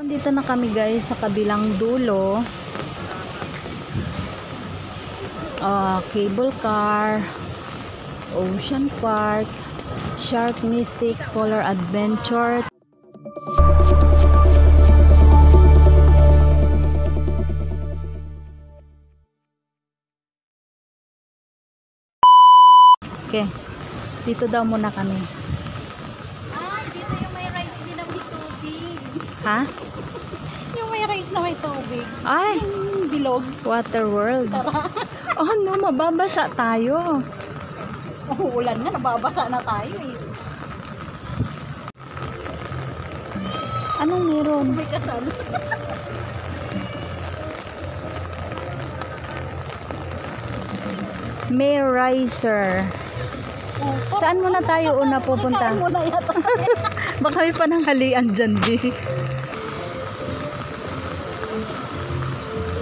Dito na kami guys sa kabilang dulo. Cable car, Ocean Park, Shark Mystic, Polar Adventure. Okay, dito daw muna kami. Dito yung may rides din na may tubig. Ha? Yung may rides na may tubig. Ay! Yung bilog. Water World. Oh no, mababasa tayo. Ulan na, nababasa na tayo eh. Anong meron? May kasal. May riser. Saan muna tayo una pupunta? Saan muna yata? Baka may pananghalian dyan, B.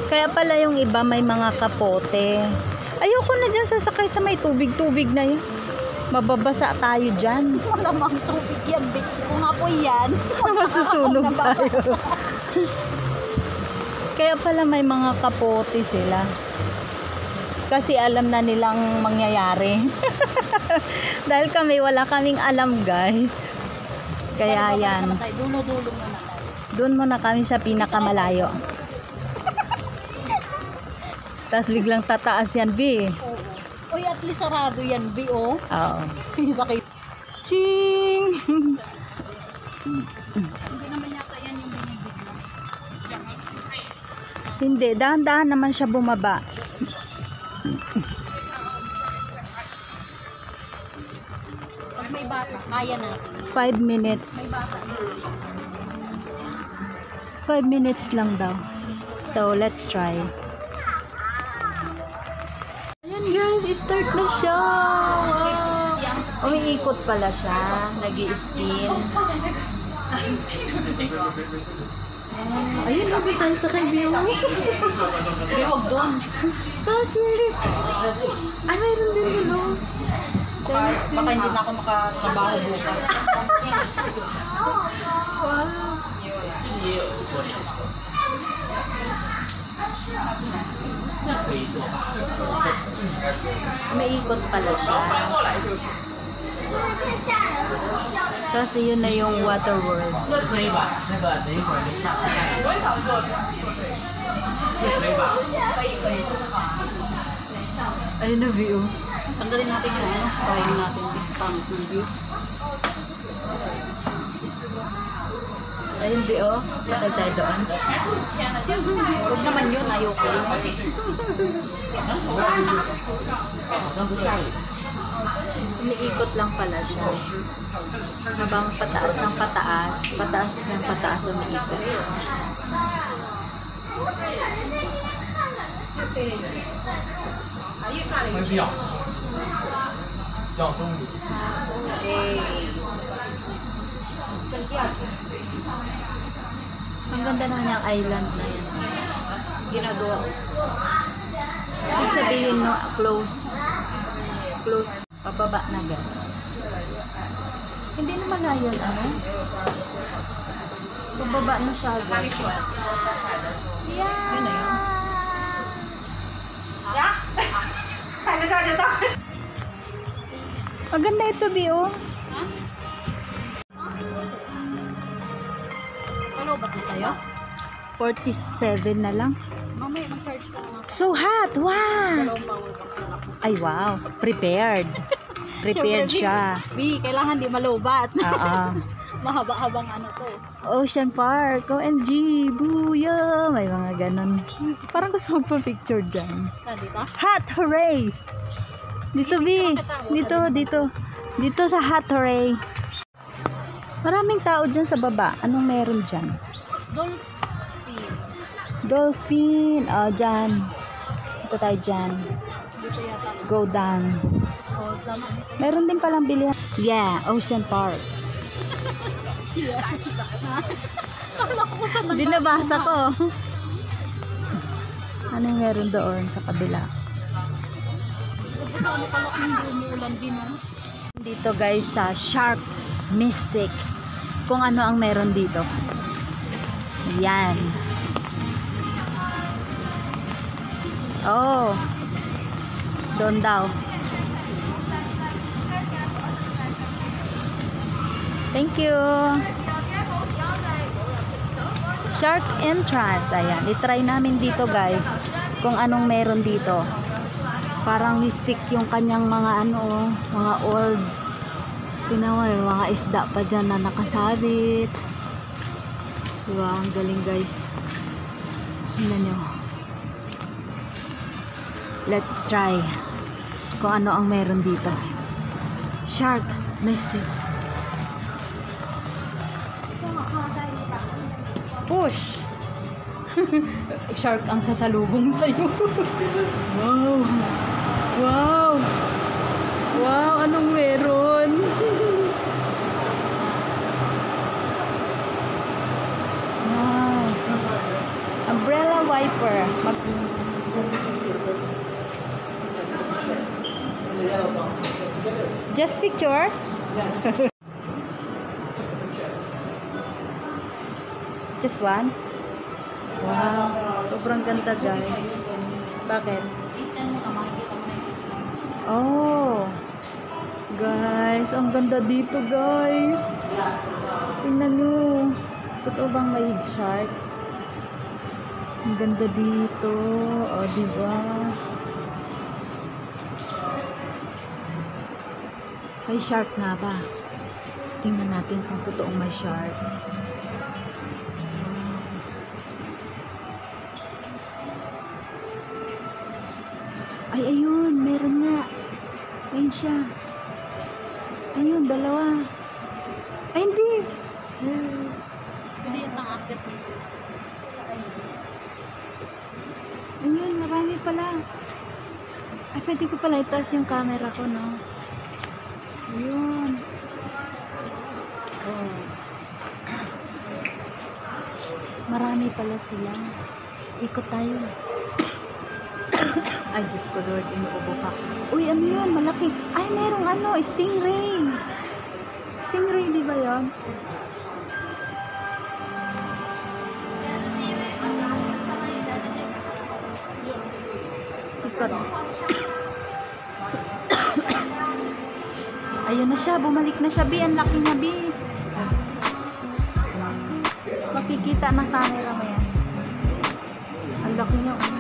Kaya pala yung iba may mga kapote. Ayoko na dyan sasakay sa may tubig-tubig na yun. Mababasa tayo dyan. Malamang tubig yan. Kung apoy yan. Masusunog tayo. Kaya pala may mga kapote sila. Kasi alam na nilang mangyayari. Dahil kami, wala kaming alam guys. Kaya yan. Dulo-dulo muna tayo. Doon muna kami sa pinakamalayo. Tapos biglang tataas yan, B. Uy, at least sarado yan, B, oh. Oo. Sakit. Ching! Hindi naman yata yan yung binibigla. Hindi, dahan-dahan naman siya bumaba. Pag may bata, kaya natin. 5 minutes. 5 minutes lang daw. So, let's try. Ayan guys, start na siya. Wow. Umiikot pala siya. Nag-i-spin. Ayun, lagi tayo sa kaibiyo. Hindi, wag doon. Bakit? Ay, mayroon din yun, Baka hindi na ako makatrabaho bukas. Wow. Umiikot pala siya. Kasi yun na yung Water World. Ayun na view. Tanggalin natin yung ano, trying natin yung pangit ng view. Ayun view. Sakay tayo doon. Huwag naman yun, ayoko yun. Umiikot lang pala siya. Habang pataas ng pataas, pataas ng pataas umiikot siya. Ang ganda naman yung island na yan. Ginagawa ko. Ibig sabihin no, close. Close. Pababa na guys. Hindi naman na yun, ano? Pababa na siya guys. Yeah! Yun na yun. Maganda ito, Bio. Ano ba na sa'yo? 47 na lang. Mamaya, mag-charge ko nga. So hot! Wow! Dalawang bawal pang tulak. Ay, wow. Prepared. Prepared siya. B, kailangan di malubat. Oo. Mahaba-habang ano to. Ocean Park. OMG. Buya. May mga ganon. Parang gusto magpa-picture dyan. Dito? Hot! Hooray! Dito, B. Dito. Dito sa Hot Hooray. Maraming tao dyan sa baba. Anong meron dyan? Dolphin. Dolphin. Oh, dyan. Ito tayo dyan. Dito yata. Go down. Oh, tama. Meron din palang bilihan. Yeah, Ocean Park. Kala ko kung saan Hindi nabasa ko. Anong meron doon sa kabila? Ano pala kung hindi umuulan din, ano? Dito guys sa Shark Mystic. Kung ano ang meron dito. Yan. Oh. Doon daw. Thank you. Shark entrance. Ayan. I-try namin dito guys. Kung anong meron dito. Parang mystic yung kanyang mga ano, mga old. Tinawa, mga isda pa dyan na nakasabit. Diba? Ang galing guys. Tingnan nyo. Let's try kung ano ang meron dito. Shark mystic. Push! Shark ang sasalubong sa'yo. Wow! Wow! Wow! Anong meron? Wow! Umbrella wiper. Just picture? Just one? Wow, sobrang ganda guys. Bakit? Oh, guys, ang ganda dito guys. Tingnan nyo. Totoo bang may shark? Ang ganda dito. O, diba? May shark nga ba? Tingnan natin kung totoong may shark. Ay, ayun, meron nga. Ayun siya. Ayun, dalawa. Ay, hindi. Hindi yung pang-update dito. Ayun, marami pala. Ay, pwede ko pala itaas yung camera ko, no? Ayun. Oh. Marami pala sila. Ikot tayo. Ay, Diyos ko Lord, inuubo pa. Uy, ano yun? Malaki. Ay, merong ano, stingray. Stingray, di ba yun? Ikot. Ayun na siya, bumalik na siya, Bi. Ang laki niya, Bi. Makikita ng camera mo yan. Ang laki niya, oh.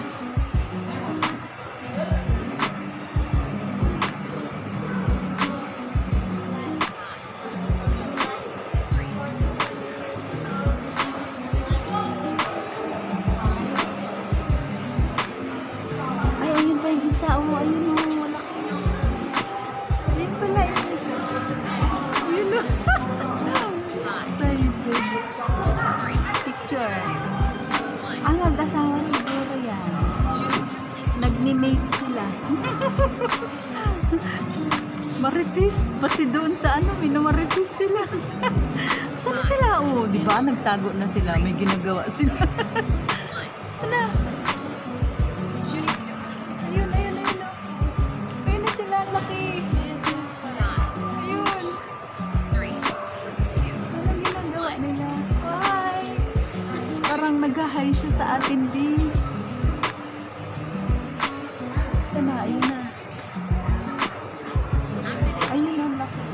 Isa, oh, ayun, oh, wala ka. Ayun pala, ayun, oh. Picture. Ah, mag-asawa siguro yan. Nagme-mate sila. Marites, pati doon sa ano, minamarites sila. Saan sila? Oh, di ba? Nagtago na sila, may ginagawa sila. Sana? Nag-hi siya sa atin, B. Sana, ayun na. Ayun na, laki.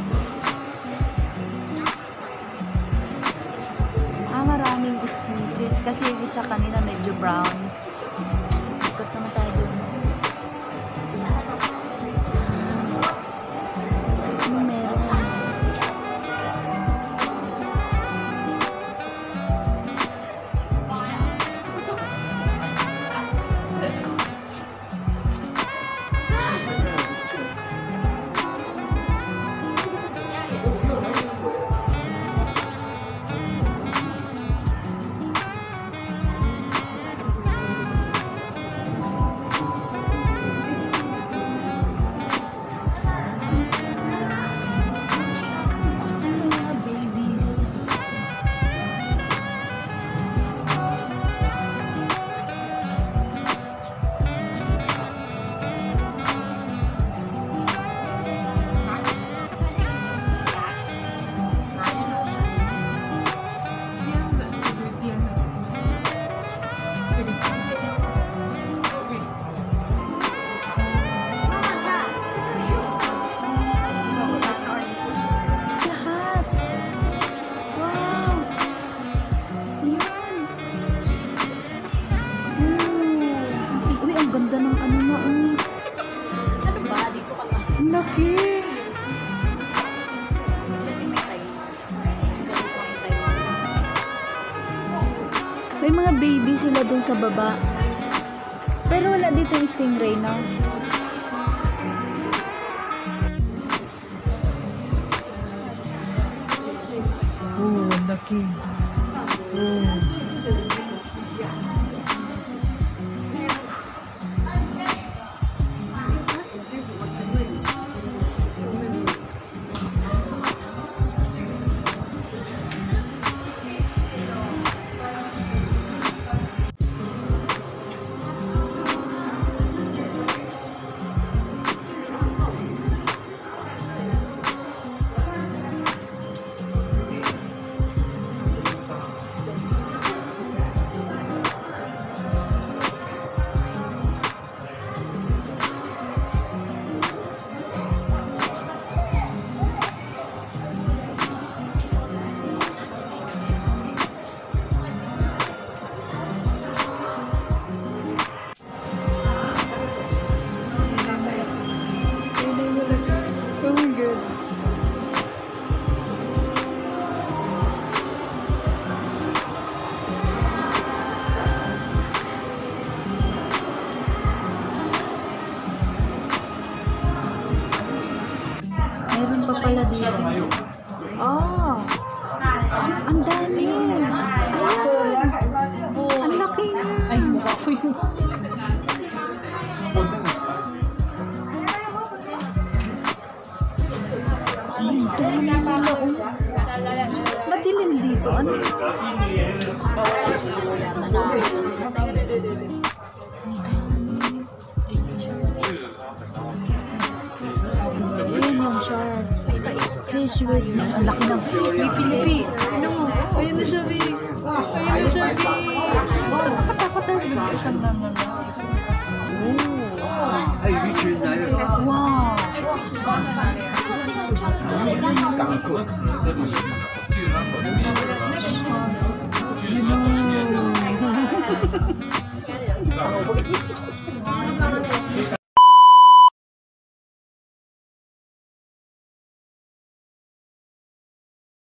Ah, maraming species. Kasi yung isa kanina medyo brown. Ikot naman tayo doon. Ano meron? May mga baby sila dun sa baba. Pero wala dito yung stingray, no? Oh, ang laki. Oh. Meron pa pala dito. Oh! Ang dami! Ayan! Ang laki niya! Ay, mukha ko yun. Ito na pala, oh. Madilim dito. Ano? Ayan yung shark. Fish with... Ang laki ng... May pilipi. Ano mo? Ayan na siya, Vic. Ayan na siya, Vic. Nakakatakot na siya. Siyang naman. Oh. Ay, Richard na yun. Wow. 港口。